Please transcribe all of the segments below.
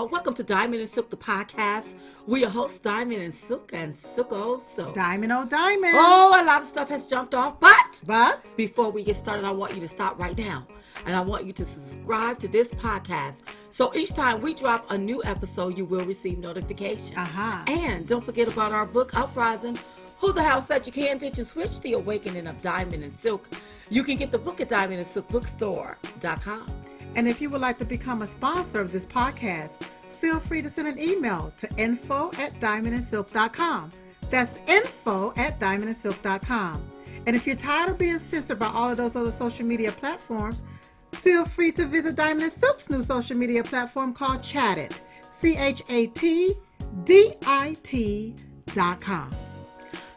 Welcome to Diamond and Silk, the podcast. We are hosts Diamond and Silk also. Diamond, oh Diamond. Oh, a lot of stuff has jumped off, but before we get started, I want you to stop right now. And I want you to subscribe to this podcast. So each time we drop a new episode, you will receive notification. And don't forget about our book, Uprising. Who the Hell Said You Can't Ditch and Switch? The Awakening of Diamond and Silk. You can get the book at diamondandsilkbookstore.com. And if you would like to become a sponsor of this podcast, feel free to send an email to info@diamondandsilk.com. That's info@diamondandsilk.com. And if you're tired of being censored by all of those other social media platforms, feel free to visit Diamond and Silk's new social media platform called Chattit, ChatDit.com.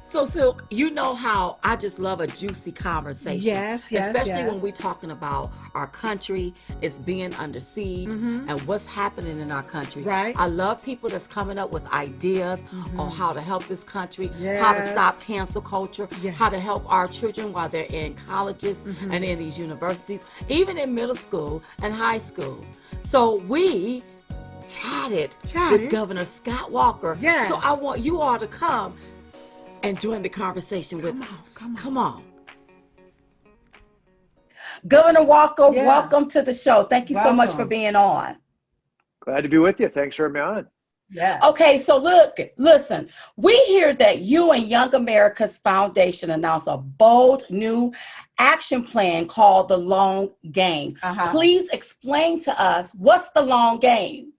So, Silk, you know how I just love a juicy conversation. Yes. Especially when we're talking about our country is being under siege and what's happening in our country. Right. I love people that's coming up with ideas on how to help this country, how to stop cancel culture, how to help our children while they're in colleges and in these universities, even in middle school and high school. So we chatted with Governor Scott Walker. Yes. So I want you all to come and join the conversation with us. Come on. Governor Walker, welcome to the show. Thank you so much for being on. Glad to be with you. Thanks for having me on. Yeah. Okay, so listen, we hear that you and Young America's Foundation announced a bold new action plan called the Long Game. Please explain to us, what's the long game?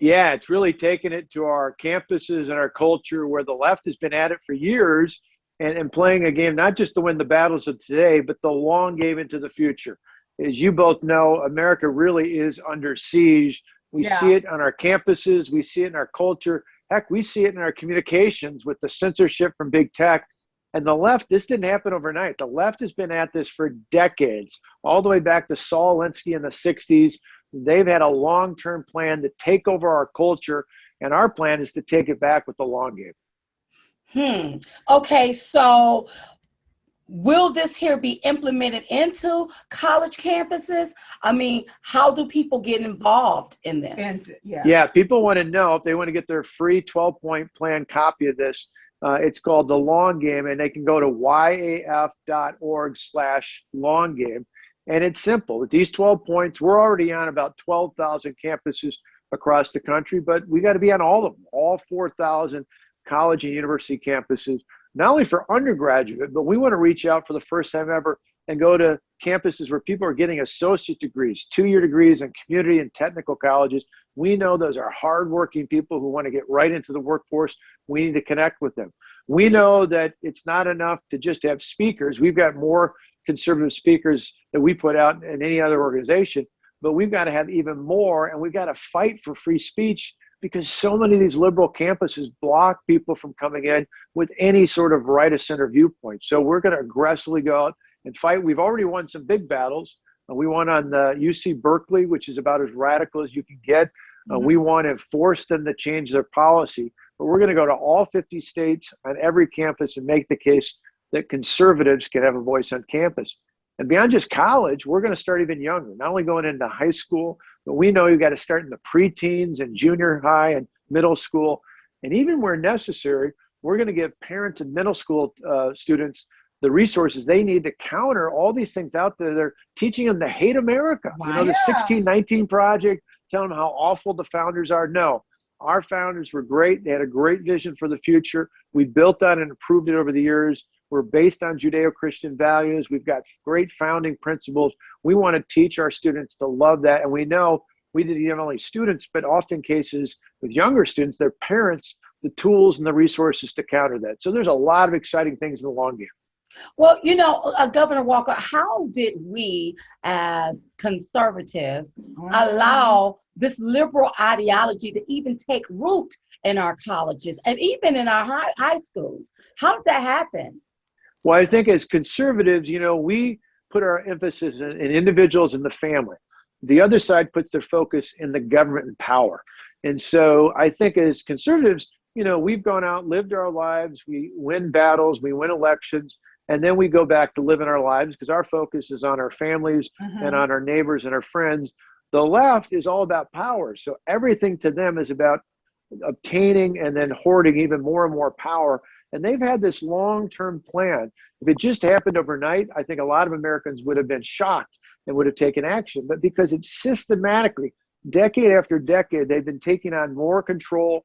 Yeah, it's really taken it to our campuses and our culture where the left has been at it for years and playing a game, not just to win the battles of today, but the long game into the future. As you both know, America really is under siege. We see it on our campuses. We see it in our culture. Heck, we see it in our communications with the censorship from big tech. And the left, this didn't happen overnight. The left has been at this for decades, all the way back to Saul Alinsky in the 60s. They've had a long-term plan to take over our culture, and our plan is to take it back with the long game. Okay, so will this here be implemented into college campuses? I mean, how do people get involved in this? Yeah, people want to know if they want to get their free 12-point plan copy of this. It's called The Long Game, and they can go to yaf.org/longgame. And it's simple. With these 12 points, we're already on about 12,000 campuses across the country, but we got to be on all of them, all 4,000 college and university campuses, not only for undergraduate, but we want to reach out for the first time ever and go to campuses where people are getting associate degrees, 2-year degrees in community and technical colleges. We know those are hardworking people who want to get right into the workforce. We need to connect with them. We know that it's not enough to just have speakers. We've got more conservative speakers that we put out in any other organization, but we've got to have even more, and we've got to fight for free speech because so many of these liberal campuses block people from coming in with any sort of right of center viewpoint. So we're going to aggressively go out and fight. We've already won some big battles. We won on the UC Berkeley, which is about as radical as you can get. We want to force them to change their policy, but we're going to go to all 50 states on every campus and make the case that conservatives can have a voice on campus. And beyond just college, we're going to start even younger, not only going into high school, but we know you got to start in the preteens and junior high and middle school. And even where necessary, we're going to give parents and middle school students the resources they need to counter all these things out there. They're teaching them to hate America. You know, the 1619 Project, telling them how awful the founders are. No, our founders were great. They had a great vision for the future. We built on and improved it over the years. We're based on Judeo-Christian values. We've got great founding principles. We want to teach our students to love that. And we know we did not only students, but often cases with younger students, their parents, the tools and the resources to counter that. So there's a lot of exciting things in the long game. Well, Governor Walker, how did we as conservatives allow this liberal ideology to even take root in our colleges and even in our high schools? How did that happen? Well, I think as conservatives, we put our emphasis in individuals and the family. The other side puts their focus in the government and power. And so I think as conservatives, we've gone out, lived our lives, we win battles, we win elections, and then we go back to living our lives because our focus is on our families and on our neighbors and our friends. The left is all about power. So everything to them is about obtaining and then hoarding even more and more power. And they've had this long-term plan. If it just happened overnight, I think a lot of Americans would have been shocked and would have taken action. But because it's systematically, decade after decade, they've been taking on more control.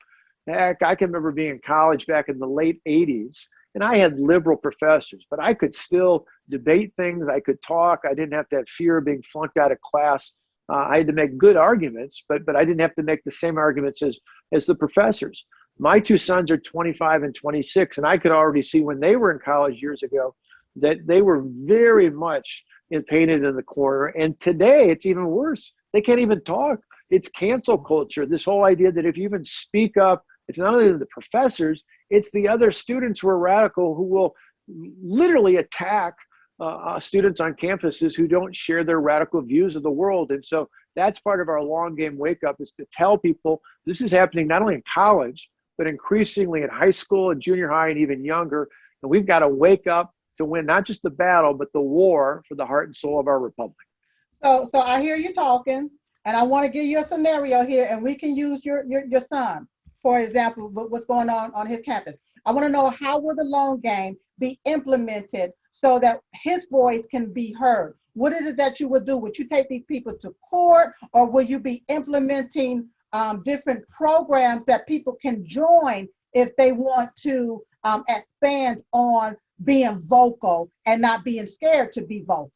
Heck, I can remember being in college back in the late 80s, and I had liberal professors, but I could still debate things. I could talk. I didn't have to have fear of being flunked out of class. I had to make good arguments, but I didn't have to make the same arguments as the professors. My two sons are 25 and 26, and I could already see when they were in college years ago that they were very much painted in the corner. And today it's even worse. They can't even talk. It's cancel culture. This whole idea that if you even speak up, it's not only the professors, it's the other students who are radical who will literally attack students on campuses who don't share their radical views of the world. And so that's part of our long game wake up, is to tell people this is happening not only in college, but increasingly in high school and junior high and even younger. And we've got to wake up to win not just the battle, but the war for the heart and soul of our republic. So I hear you talking, and I want to give you a scenario here, and we can use your son, for example, what's going on his campus. I want to know, how will the long game be implemented so that his voice can be heard? What is it that you would do? Would you take these people to court, or will you be implementing different programs that people can join if they want to expand on being vocal and not being scared to be vocal?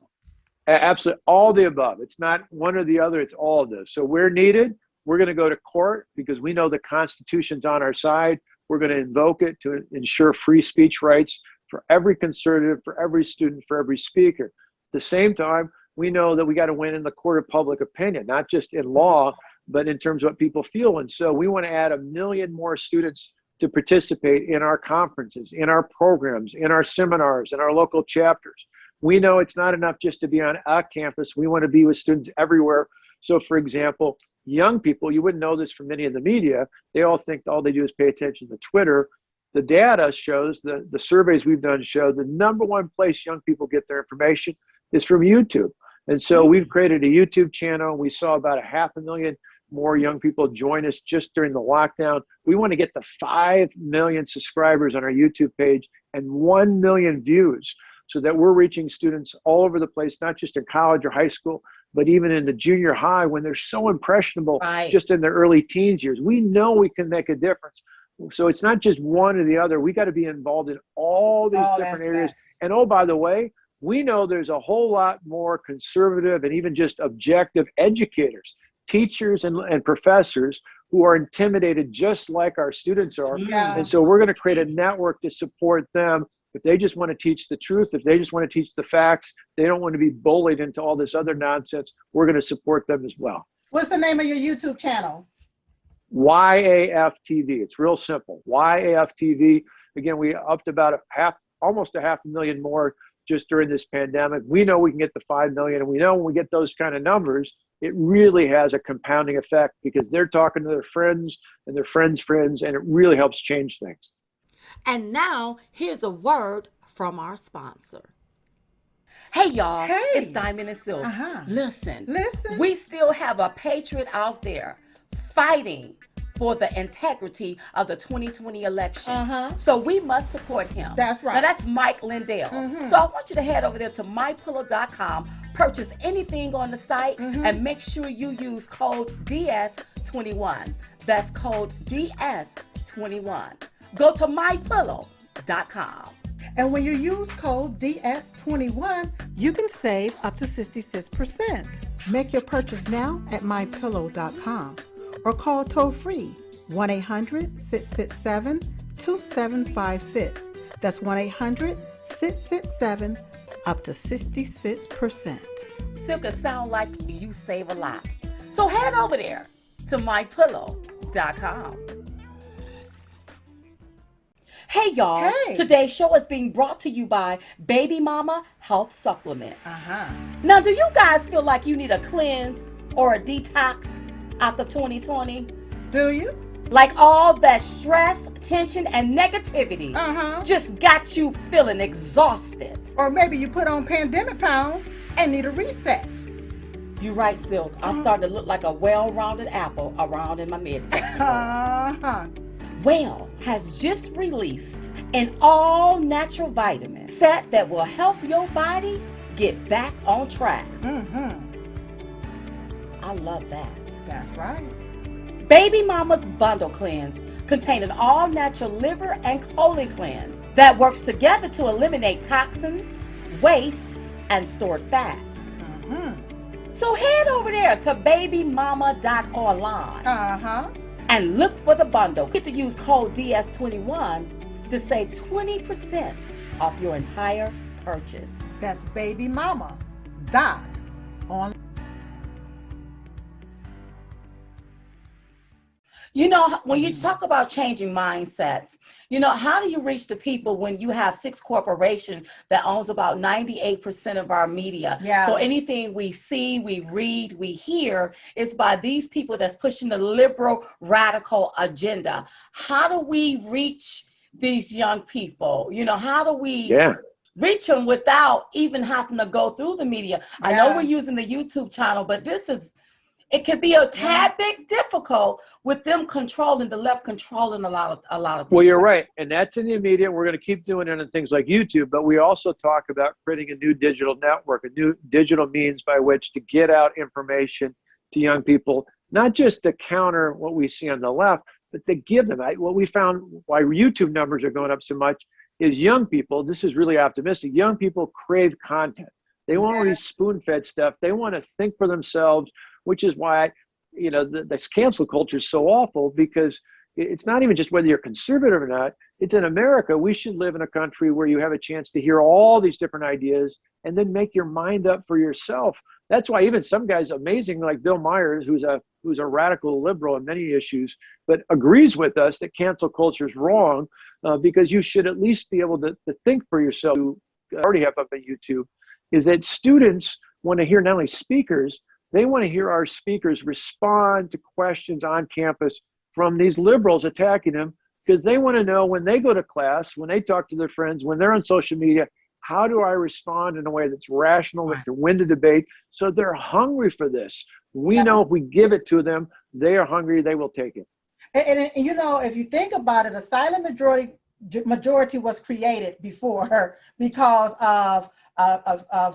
Absolutely, all the above. It's not one or the other, it's all of this. So where needed, we're going to go to court because we know the Constitution's on our side. We're going to invoke it to ensure free speech rights for every conservative, for every student, for every speaker. At the same time, we know that we got to win in the court of public opinion, not just in law, but in terms of what people feel. And so we want to add 1 million more students to participate in our conferences, in our programs, in our seminars, in our local chapters. We know it's not enough just to be on a campus. We want to be with students everywhere. So for example, young people, you wouldn't know this from many in the media, they all think all they do is pay attention to Twitter. The data shows, the surveys we've done show the #1 place young people get their information is from YouTube. And so we've created a YouTube channel. We saw about 500,000 more young people join us just during the lockdown. We want to get to 5 million subscribers on our YouTube page and 1 million views, so that we're reaching students all over the place, not just in college or high school, but even in the junior high when they're so impressionable, right, just in their early teens years. We know we can make a difference. So it's not just one or the other. We got to be involved in all these different areas. And oh, by the way, we know there's a whole lot more conservative and even just objective educators, teachers and professors who are intimidated just like our students are. Yeah. And so we're going to create a network to support them. If they just want to teach the truth, if they just want to teach the facts, they don't want to be bullied into all this other nonsense, we're going to support them as well. What's the name of your YouTube channel? YAF TV. It's real simple. YAF TV. Again, we upped about almost 500,000 more just during this pandemic. We know we can get to 5 million, and we know when we get those kind of numbers, it really has a compounding effect because they're talking to their friends and their friends' friends, and it really helps change things. And now, here's a word from our sponsor. Hey, y'all. Hey. It's Diamond and Silk. Listen. We still have a patriot out there fighting for the integrity of the 2020 election. So we must support him. That's right. Now that's Mike Lindell. So I want you to head over there to mypillow.com, purchase anything on the site, and make sure you use code DS21. That's code DS21. Go to mypillow.com. And when you use code DS21, you can save up to 66%. Make your purchase now at mypillow.com or call toll-free 1-800-667-2756. That's 1-800-667 up to 66%. Silk, it sound like you save a lot. So head over there to mypillow.com. Hey y'all, Hey. Today's show is being brought to you by Baby Mama Health Supplements. Now, do you guys feel like you need a cleanse or a detox after 2020? Do you? Like all that stress, tension, and negativity just got you feeling exhausted. Or maybe you put on pandemic pounds and need a reset. You're right, Silk. I'm starting to look like a well-rounded apple around in my midsection. Well has just released an all-natural vitamin set that will help your body get back on track. I love that. That's right. Baby Mama's Bundle Cleanse contains an all-natural liver and colon cleanse that works together to eliminate toxins, waste, and stored fat. So head over there to babymama.online. And look for the bundle. Get to use code DS21 to save 20% off your entire purchase. That's babymama.online. You know, when you talk about changing mindsets, you know, how do you reach the people when you have 6 corporations that owns about 98% of our media? Yeah. So anything we see, we read, we hear is by these people that's pushing the liberal radical agenda. How do we reach these young people? You know, how do we reach them without even having to go through the media? I know we're using the YouTube channel, but it can be a tad bit difficult with them controlling the left, controlling a lot of things. Well, you're right. And that's in the immediate. We're going to keep doing it on things like YouTube, but we also talk about creating a new digital network, a new digital means by which to get out information to young people, not just to counter what we see on the left, but to give them. What we found why YouTube numbers are going up so much is young people, this is really optimistic, young people crave content. They want to be spoon-fed stuff. They want to think for themselves, which is why, you know, this cancel culture is so awful, because it's not even just whether you're conservative or not. It's in America. We should live in a country where you have a chance to hear all these different ideas and then make your mind up for yourself. That's why even some guys amazing like Bill Myers, who's a radical liberal in many issues, but agrees with us that cancel culture is wrong, because you should at least be able to think for yourself. You already have up on YouTube is that students want to hear not only speakers, they want to hear our speakers respond to questions on campus from these liberals attacking them, because they want to know when they go to class, when they talk to their friends, when they're on social media, how do I respond in a way that's rational, that can win the debate? So they're hungry for this. We know if we give it to them, they are hungry, they will take it. And you know, if you think about it, a silent majority was created before her because of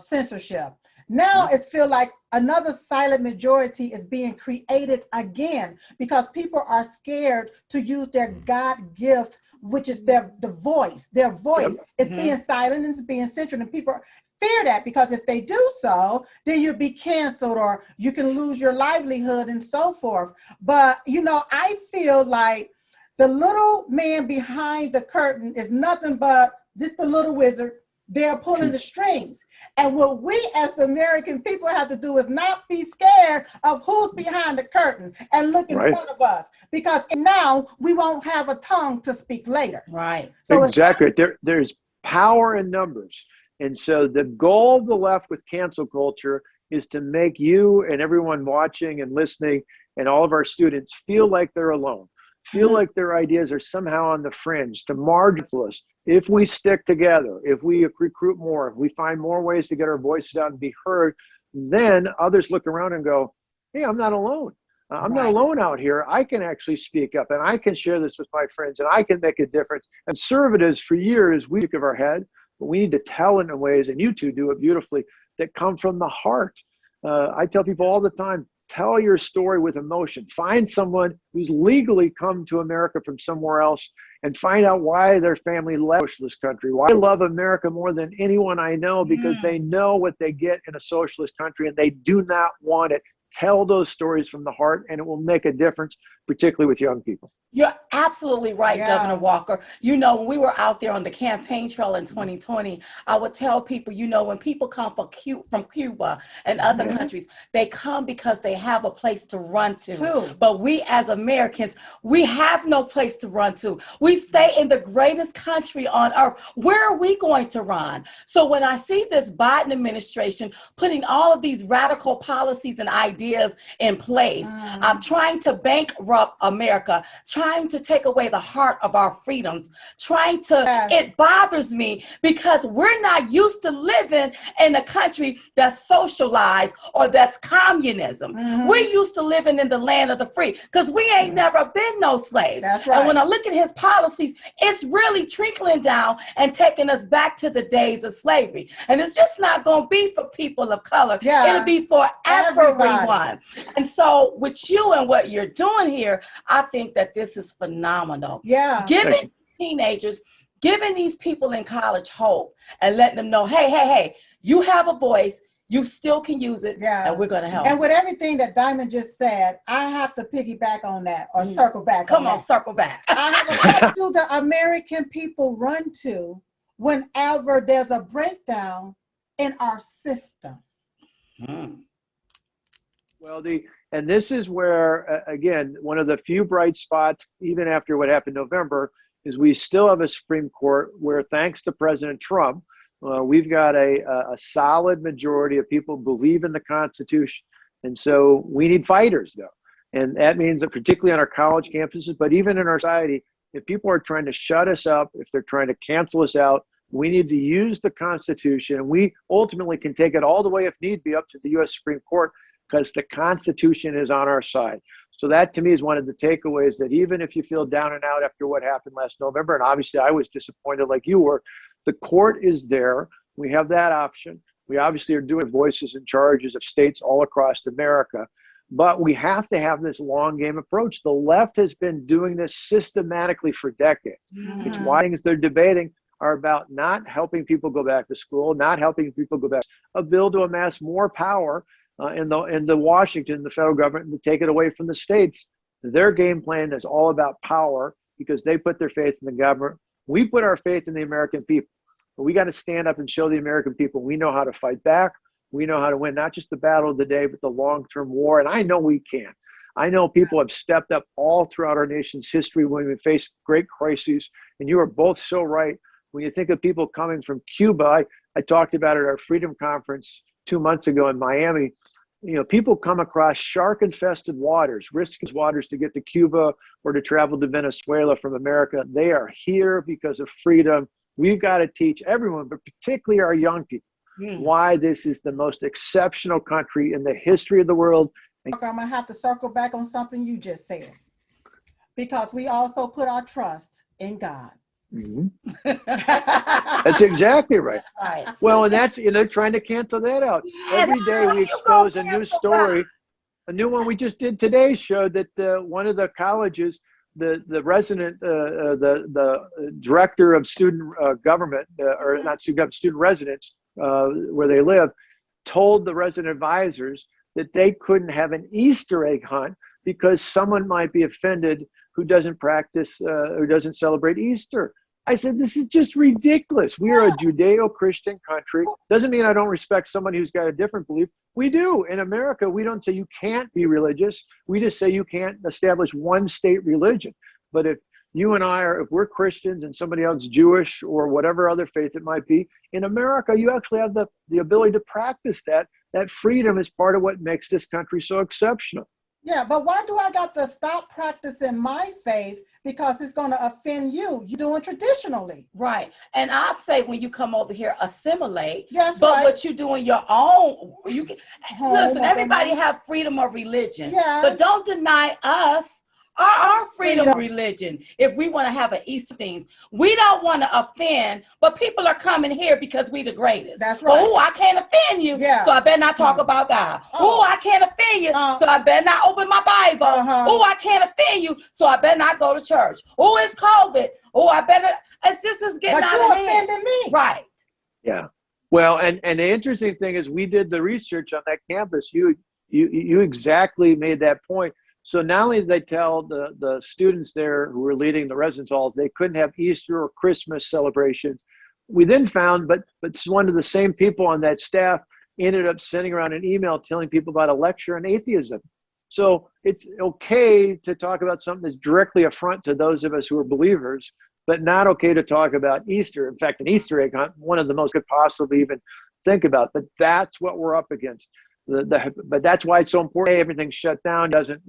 censorship. Now it feels like another silent majority is being created again because people are scared to use their God gift, which is the voice. Their voice is being silent and it's being censored, and people fear that because if they do so, then you'll be canceled or you can lose your livelihood and so forth. But you know, I feel like the little man behind the curtain is nothing but just the little wizard. They're pulling the strings. And what we as the American people have to do is not be scared of who's behind the curtain and look in front of us, because now we won't have a tongue to speak later. Right. So exactly. There's power in numbers. And so the goal of the left with cancel culture is to make you and everyone watching and listening and all of our students feel like they're alone. Feel like their ideas are somehow on the fringe, to marginalize us. If we stick together, if we recruit more, if we find more ways to get our voices out and be heard, then others look around and go, hey, I'm not alone. I'm not alone out here. I can actually speak up, and I can share this with my friends, and I can make a difference. And conservatives, for years, we give our head, but we need to tell in ways, and you two do it beautifully, that come from the heart. I tell people all the time, tell your story with emotion. Find someone who's legally come to America from somewhere else and find out why their family left this country. Why they love America more than anyone I know, because they know what they get in a socialist country and they do not want it. Tell those stories from the heart, and it will make a difference, particularly with young people. You're absolutely right, Governor Walker. You know, when we were out there on the campaign trail in 2020, I would tell people, you know, when people come from Cuba and other countries, they come because they have a place to run to. But we as Americans, we have no place to run to. We stay in the greatest country on earth. Where are we going to run? So when I see this Biden administration putting all of these radical policies and ideas in place, I'm trying to bankrupt America, trying to take away the heart of our freedoms, it bothers me because we're not used to living in a country that's socialized or that's communism. We're used to living in the land of the free because we ain't never been no slaves. That's right. And when I look at his policies, it's really trickling down and taking us back to the days of slavery. And it's just not going to be for people of color. It'll be for everyone. And so with you and what you're doing here, I think that this is phenomenal. Giving teenagers, giving these people in college hope and letting them know, hey, you have a voice, you still can use it, and we're going to help. And with everything that Diamond just said, I have to piggyback on that or circle back. Come on, circle back. I have a question the American people run to whenever there's a breakdown in our system. Well, and this is where, again, one of the few bright spots, even after what happened in November, is we still have a Supreme Court where, thanks to President Trump, we've got a solid majority of people who believe in the Constitution. And so we need fighters, though. And that means that particularly on our college campuses, but even in our society, if people are trying to shut us up, if they're trying to cancel us out, we need to use the Constitution. And we ultimately can take it all the way, if need be, up to the U.S. Supreme Court, because the Constitution is on our side. So that, to me, is one of the takeaways, that even if you feel down and out after what happened last November, and obviously I was disappointed like you were, the court is there. We have that option. We obviously are doing voices and charges of states all across America, but we have to have this long game approach. The left has been doing this systematically for decades. It's why things they're debating are about not helping people go back to school, not helping people go back, a bill to amass more power in the Washington, the federal government, to take it away from the states. Their game plan is all about power because they put their faith in the government. We put our faith in the American people. But we got to stand up and show the American people we know how to fight back. We know how to win, not just the battle of the day, but the long-term war. And I know we can. I know people have stepped up all throughout our nation's history when we face great crises. And you are both so right. When you think of people coming from Cuba, I talked about it at our Freedom Conference 2 months ago in Miami. You know, people come across shark-infested waters, risky waters, to get to Cuba or to travel to Venezuela from America. They are here because of freedom. We've got to teach everyone, but particularly our young people, why this is the most exceptional country in the history of the world. I'm going to have to circle back on something you just said, because we also put our trust in God. That's exactly right. Well, and that's, they're trying to cancel that out. Every day we expose a new story. A new one we just did today showed that one of the colleges, the resident, the director of student government, or not student government, student residence, where they live, told the resident advisors that they couldn't have an Easter egg hunt because someone might be offended who doesn't practice, who doesn't celebrate Easter. I said, this is just ridiculous. We are a Judeo-Christian country. Doesn't mean I don't respect somebody who's got a different belief. We do. In America, we don't say you can't be religious. We just say you can't establish one state religion. But if you and I are, if we're Christians and somebody else Jewish or whatever other faith it might be, in America, you actually have the ability to practice that. That freedom is part of what makes this country so exceptional. Yeah, but why do I got to stop practicing my faith because it's going to offend you. You're doing traditionally. Right. And I'd say when you come over here, assimilate. Yes, but right. what you're doing your own, you can listen, everybody home. have freedom of religion. Yes. But don't deny us our freedom of religion. If we want to have an Easter things, we don't want to offend, but people are coming here because we the greatest. That's right. Oh, I can't offend you, so I better not talk about God. Oh, I can't offend you, so I better not open my Bible. Oh, I can't offend you, so I better not go to church. Oh, it's COVID. Oh, I better. It's just getting out of hand. Offending me. Right. Yeah. Well, and the interesting thing is we did the research on that campus. You exactly made that point. So not only did they tell the students there who were leading the residence halls they couldn't have Easter or Christmas celebrations, we then found, but one of the same people on that staff ended up sending around an email telling people about a lecture on atheism. So it's okay to talk about something that's directly affront to those of us who are believers, but not okay to talk about Easter. In fact, an Easter egg hunt, one of the most could possibly even think about. But that's what we're up against. But that's why it's so important. Everything's shut down, doesn't,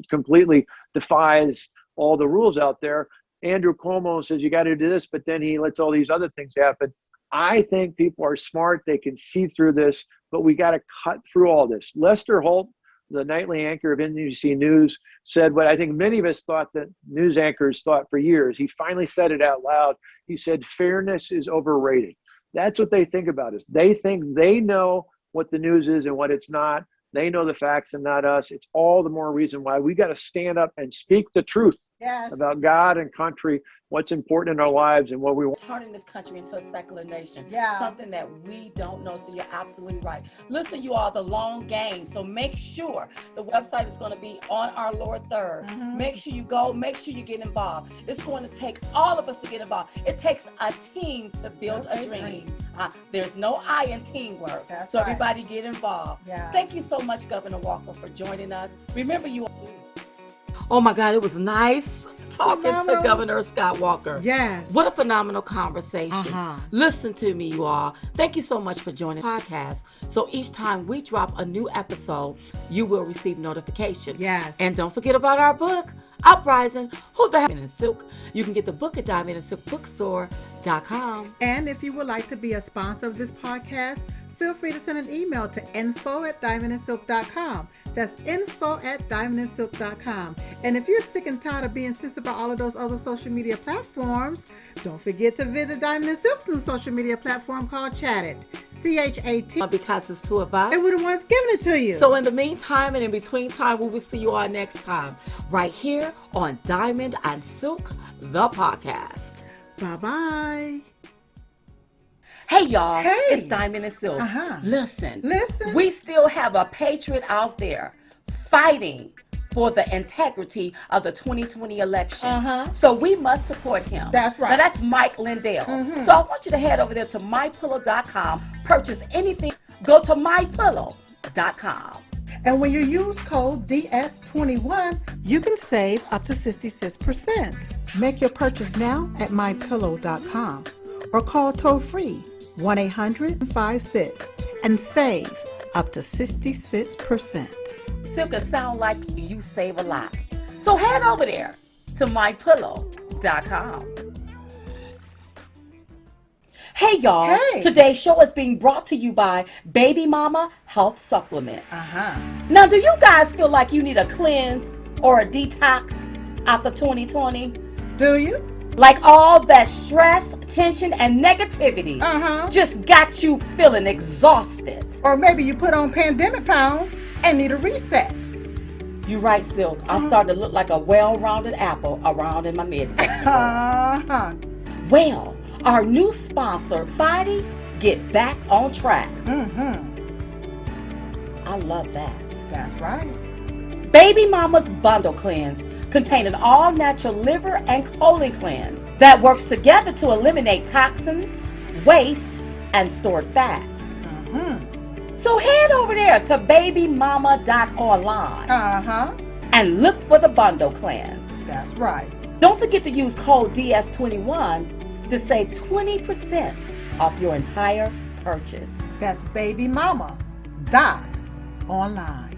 completely defies all the rules out there. Andrew Cuomo says you got to do this, but then he lets all these other things happen. I think people are smart. They can see through this, but we got to cut through all this. Lester Holt, the nightly anchor of NBC News, said what I think many of us thought that news anchors thought for years. He finally said it out loud. He said, fairness is overrated. That's what they think about us. They think they know what the news is and what it's not. They know the facts and not us. It's all the more reason why we got to stand up and speak the truth about God and country, what's important in our lives and what we want. Turning this country into a secular nation. Something that we don't know. So you're absolutely right. Listen, you all, the long game. So make sure the website is going to be on our Lord 3rd. Make sure you go. Make sure you get involved. It's going to take all of us to get involved. It takes a team to build a dream. There's no I in teamwork. So everybody get involved. Thank you so much, Governor Walker, for joining us. Remember, you. Oh my God, it was nice talking to Governor Scott Walker. Yes. What a phenomenal conversation. Listen to me, you all. Thank you so much for joining the podcast. So each time we drop a new episode, you will receive notification. Yes. And don't forget about our book, Uprising, Who the Diamond and Silk. You can get the book at diamondandsilkbookstore.com. And if you would like to be a sponsor of this podcast, feel free to send an email to info@diamondandsilk.com. That's info@diamondandsilk.com. And if you're sick and tired of being censored by all of those other social media platforms, don't forget to visit Diamond and Silk's new social media platform called Chat CHAT. Because it's two of us. And we're the ones giving it to you. So in the meantime and in between time, we will see you all next time right here on Diamond and Silk, the podcast. Bye-bye. Hey, y'all. Hey. It's Diamond and Silk. Listen. We still have a patriot out there fighting for the integrity of the 2020 election. So we must support him. That's right. Now, that's Mike Lindell. So I want you to head over there to mypillow.com. Purchase anything. Go to mypillow.com. And when you use code DS21, you can save up to 66%. Make your purchase now at mypillow.com or call toll-free 1-800-56 and save up to 66%. Silk sound like you save a lot. So head over there to mypillow.com. Hey, y'all. Hey. Today's show is being brought to you by Baby Mama Health Supplements. Now, do you guys feel like you need a cleanse or a detox after 2020? Do you? Like all that stress, tension, and negativity just got you feeling exhausted. Or maybe you put on pandemic pounds and need a reset. You're right, Silk. I'm starting to look like a well-rounded apple around in my midsection. Well, our new sponsor, Body Get Back on Track. I love that. That's right. Baby Mama's Bundle Cleanse, containing all-natural liver and colon cleanse that works together to eliminate toxins, waste, and stored fat. So head over there to babymama.online and look for the Bundle Cleanse. That's right. Don't forget to use code DS21 to save 20% off your entire purchase. That's babymama.online.